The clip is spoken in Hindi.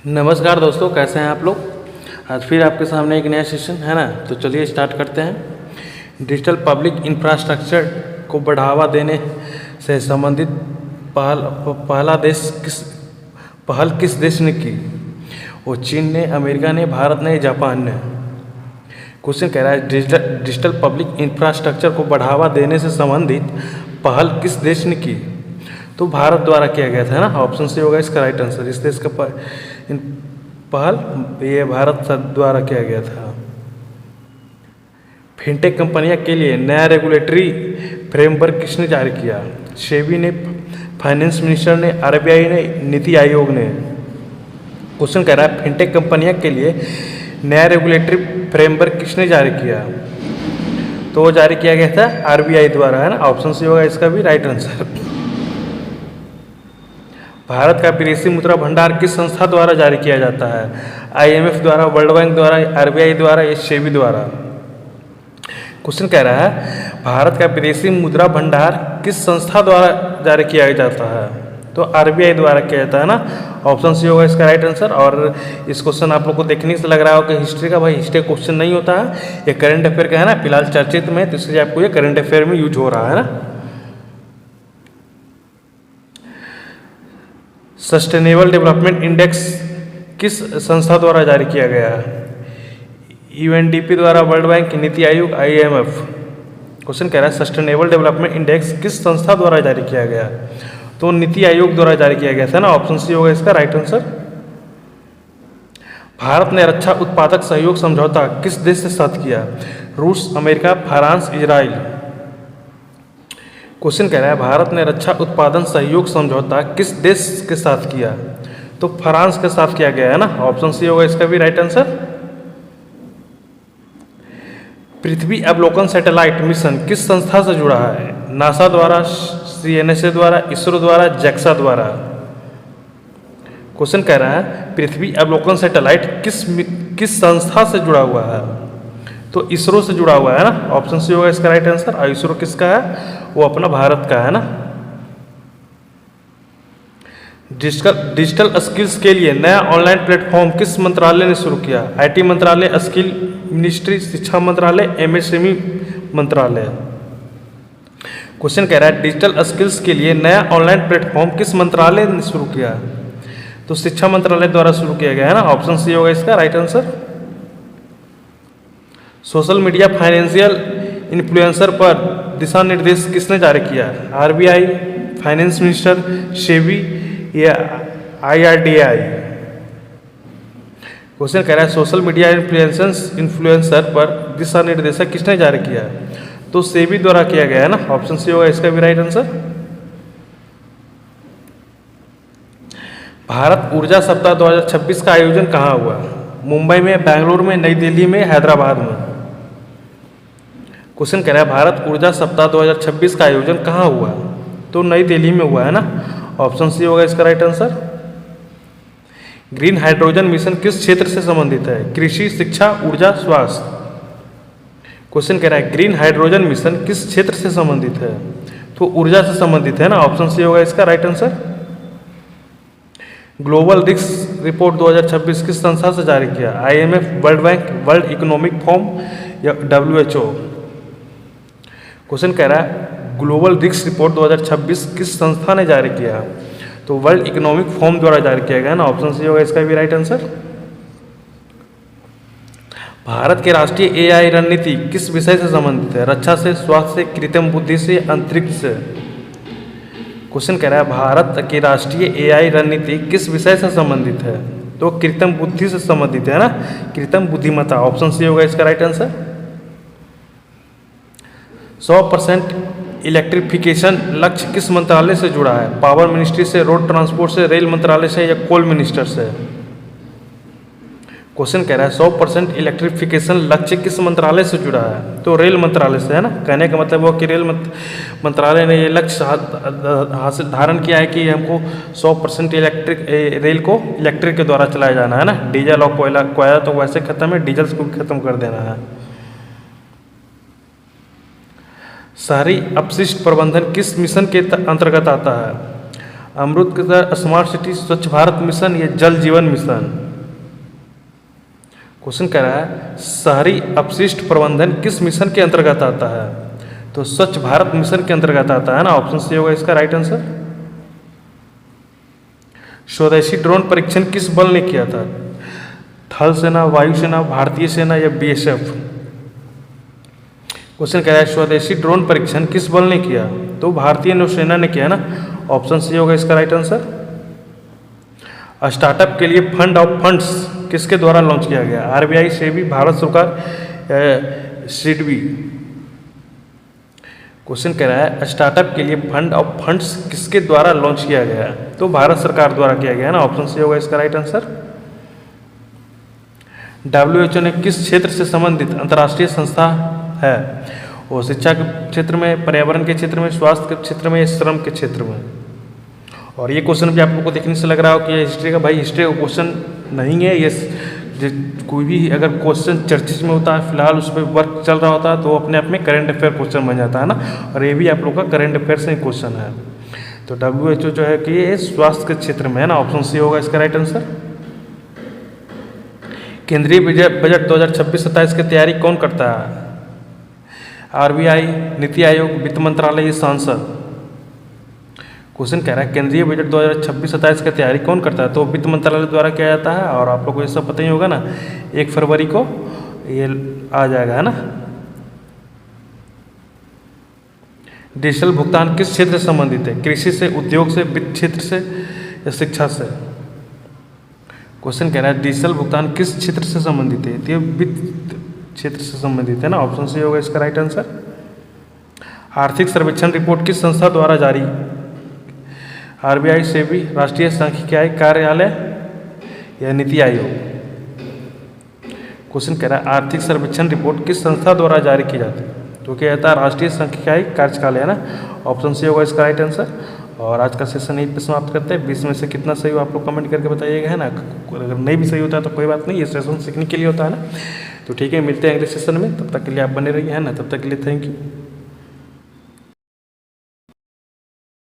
नमस्कार दोस्तों, कैसे हैं आप लोग। आज फिर आपके सामने एक नया सेशन है ना, तो चलिए स्टार्ट करते हैं। डिजिटल पब्लिक इंफ्रास्ट्रक्चर को बढ़ावा देने से संबंधित पहल किस देश ने की। वो चीन ने, अमेरिका ने, भारत ने, जापान ने। क्वेश्चन कह रहा है डिजिटल पब्लिक इंफ्रास्ट्रक्चर को बढ़ावा देने से संबंधित पहल किस देश ने की। तो भारत द्वारा किया गया था ना, ऑप्शन सी होगा इसका राइट आंसर। इस देश का पहल ये भारत द्वारा किया गया था। फिनटेक कंपनियां के लिए नया रेगुलेटरी फ्रेमवर्क किसने जारी किया। सेबी ने, फाइनेंस मिनिस्टर ने, आरबीआई ने, नीति आयोग ने। क्वेश्चन कह रहा है फिनटेक कंपनियां के लिए नया रेगुलेटरी फ्रेमवर्क किसने जारी किया। तो वो जारी किया गया था आरबीआई द्वारा, है ना। ऑप्शन सी होगा इसका भी राइट आंसर। भारत का विदेशी मुद्रा भंडार किस संस्था द्वारा जारी किया जाता है। आईएमएफ द्वारा, वर्ल्ड बैंक द्वारा, आरबीआई द्वारा या सेबी द्वारा। क्वेश्चन कह रहा है भारत का विदेशी मुद्रा भंडार किस संस्था द्वारा जारी किया जाता है। तो आरबीआई द्वारा किया जाता है ना। ऑप्शन सी होगा इसका राइट आंसर। और इस क्वेश्चन आप लोग को देखने से लग रहा हो कि हिस्ट्री का, भाई हिस्ट्री क्वेश्चन नहीं होता है, ये करंट अफेयर का है ना, फिलहाल चर्चित में, तो इसलिए आपको ये करंट अफेयर में यूज हो रहा है ना। सस्टेनेबल डेवलपमेंट इंडेक्स किस संस्था द्वारा जारी किया गया है। यूएनडीपी द्वारा, world bank, NITI Aayog, IMF. Question कह रहा है सस्टेनेबल डेवलपमेंट इंडेक्स किस संस्था द्वारा जारी किया गया। तो नीति आयोग द्वारा जारी किया गया था ना। ऑप्शन सी होगा इसका राइट आंसर। भारत ने रक्षा उत्पादक सहयोग समझौता किस देश से साथ किया। रूस, अमेरिका, फ्रांस, इजराइल। क्वेश्चन कह रहा है भारत ने रक्षा उत्पादन सहयोग समझौता किस देश के साथ किया। तो फ्रांस के साथ किया गया है ना। ऑप्शन सी होगा इसका भी राइट आंसर। पृथ्वी अवलोकन सैटेलाइट मिशन किस संस्था से जुड़ा है। नासा द्वारा, सीएनएसए द्वारा, इसरो द्वारा, जैक्सा द्वारा। क्वेश्चन कह रहा है पृथ्वी अवलोकन सैटेलाइट किस संस्था से जुड़ा हुआ है। तो इसरो से जुड़ा हुआ है ना। ऑप्शन सी होगा इसका राइट आंसर। और इसरो किसका है, वो अपना भारत का है ना। डिजिटल स्किल्स के लिए नया ऑनलाइन प्लेटफॉर्म किस मंत्रालय ने शुरू किया। आईटी मंत्रालय, स्किल मिनिस्ट्री, शिक्षा मंत्रालय, एमएसएमई मंत्रालय। क्वेश्चन कह रहा है डिजिटल स्किल्स के लिए नया ऑनलाइन प्लेटफॉर्म किस मंत्रालय ने शुरू किया। तो शिक्षा मंत्रालय द्वारा शुरू किया गया है ना। ऑप्शन सी होगा इसका right answer. Social media financial influencer पर दिशा निर्देश किसने जारी किया। आरबीआई, फाइनेंस मिनिस्टर, सेबी या आईआरडीआई। क्वेश्चन कह रहा है सोशल मीडिया इन्फ्लुएंसर पर दिशा निर्देशक किसने जारी किया। तो सेबी द्वारा किया गया है ना। ऑप्शन सी होगा इसका भी राइट आंसर। भारत ऊर्जा सप्ताह 2026 का आयोजन कहाँ हुआ। मुंबई में, बेंगलुरु में, नई दिल्ली में, हैदराबाद में। क्वेश्चन कह रहा है भारत ऊर्जा सप्ताह 2026 का आयोजन कहाँ हुआ। तो नई दिल्ली में हुआ है ना। ऑप्शन सी होगा इसका right answer. Green hydrogen mission किस क्षेत्र से संबंधित है। कृषि, शिक्षा, ऊर्जा, स्वास्थ्य। क्वेश्चन कह रहा है ग्रीन हाइड्रोजन मिशन किस क्षेत्र से संबंधित है। तो ऊर्जा से संबंधित है ना। ऑप्शन सी होगा इसका right answer. Global risk report 2026 किस संस्था से जारी किया। IMF, world bank, world economic forum या डब्ल्यूएचओ। क्वेश्चन कह रहा है ग्लोबल रिस्क रिपोर्ट 2026 किस संस्था ने जारी किया। तो वर्ल्ड इकोनॉमिक फोरम द्वारा जारी किया गया ना। ऑप्शन सी होगा इसका भी राइट आंसर। भारत की राष्ट्रीय एआई रणनीति किस विषय से संबंधित है। रक्षा से, स्वास्थ्य से, कृत्रिम बुद्धि से, अंतरिक्ष से। क्वेश्चन कह रहा है भारत की राष्ट्रीय एआई रणनीति किस विषय से संबंधित है। तो कृत्रिम बुद्धि से संबंधित है ना, कृत्रिम बुद्धिमत्ता। ऑप्शन सी होगा इसका राइट आंसर। 100% इलेक्ट्रिफिकेशन लक्ष्य किस मंत्रालय से जुड़ा है। पावर मिनिस्ट्री से, रोड ट्रांसपोर्ट से, रेल मंत्रालय से या कोल मिनिस्टर से। क्वेश्चन कह रहा है 100% इलेक्ट्रिफिकेशन लक्ष्य किस मंत्रालय से जुड़ा है। तो रेल मंत्रालय से है ना। कहने का मतलब वो कि रेल मंत्रालय ने ये लक्ष्य हासिल धारण किया है कि हमको 100% रेल को इलेक्ट्रिक के द्वारा चलाया जाना है ना। डीजल और कोयला तो वैसे खत्म है, डीजल को भी खत्म कर देना है। शहरी अपशिष्ट प्रबंधन किस मिशन के अंतर्गत आता है। अमृत की तरह स्मार्ट सिटी, स्वच्छ भारत मिशन या जल जीवन मिशन? क्वेश्चन कह रहा है शहरी अपशिष्ट प्रबंधन किस मिशन के अंतर्गत आता है? तो स्वच्छ भारत मिशन के अंतर्गत आता है ना, ऑप्शन सी होगा इसका राइट आंसर। स्वदेशी ड्रोन परीक्षण किस बल ने किया था? थल सेना, वायुसेना, भारतीय सेना या बीएसएफ? क्वेश्चन कह रहा है स्वदेशी ड्रोन परीक्षण किस बल ने किया? तो भारतीय नौसेना ने किया ना, ऑप्शन सी होगा इसका राइट आंसर। स्टार्टअप के लिए फंड ऑफ फंड्स किसके द्वारा लॉन्च किया गया? आरबीआई, सेबी, भारत सरकार, सिडबी? क्वेश्चन कह रहा है स्टार्टअप के लिए फंड ऑफ फंड्स किसके द्वारा लॉन्च किया गया? तो भारत सरकार द्वारा किया गया ना, ऑप्शन सी होगा इसका राइट आंसर। WHO ने किस क्षेत्र से संबंधित अंतर्राष्ट्रीय संस्था है? वो शिक्षा के क्षेत्र में, पर्यावरण के क्षेत्र में, स्वास्थ्य के क्षेत्र में, श्रम के क्षेत्र में? और ये क्वेश्चन भी आप लोग को देखने से लग रहा हो कि ये हिस्ट्री का, भाई हिस्ट्री का क्वेश्चन नहीं है ये। कोई भी अगर क्वेश्चन चर्चित में होता है, फिलहाल उस पर वर्क चल रहा होता है, तो अपने आप में करंट अफेयर क्वेश्चन बन जाता है ना, और ये भी आप लोग का करंट अफेयर से क्वेश्चन है। तो WHO जो है कि ये स्वास्थ्य के क्षेत्र में है ना, ऑप्शन सी होगा इसका राइट आंसर। केंद्रीय बजट 2026-27 की तैयारी कौन करता है? आरबीआई, नीति आयोग, वित्त मंत्रालय या सांसद? क्वेश्चन कह रहा है केंद्रीय बजट 2026-27 की तैयारी कौन करता है? तो वित्त मंत्रालय द्वारा किया जाता है, और आप लोग को ये सब पता ही होगा ना, 1 फरवरी को ये आ जाएगा है ना। डिजिटल भुगतान किस क्षेत्र से संबंधित है? कृषि से, उद्योग से, वित्त क्षेत्र से या शिक्षा से? क्वेश्चन कह रहा है डिजिटल भुगतान किस क्षेत्र से संबंधित है? तो वित्त क्षेत्र से संबंधित है ना, ऑप्शन सी होगा इसका राइट आंसर। आर्थिक सर्वेक्षण रिपोर्ट किस संस्था द्वारा जारी? आरबीआई, सेबी, राष्ट्रीय सांख्यिकी कार्यालय या नीति आयोग? क्वेश्चन कह रहा है आर्थिक सर्वेक्षण रिपोर्ट किस संस्था द्वारा जारी की जाती है? तो क्या कहता है राष्ट्रीय सांख्यिकी कार्यालय है ना, ऑप्शन सी होगा इसका राइट आंसर। और आज का सेशन यहीं पे समाप्त करते हैं। 20 में से कितना सही हो आप लोग कमेंट करके बताइएगा है ना। अगर नहीं भी सही होता है तो कोई बात नहीं, ये सेशन सीखने के लिए होता है ना। तो ठीक है, मिलते हैं अगले सेशन में, तब तक के लिए आप बने रहिए है ना, तब तक के लिए थैंक यू।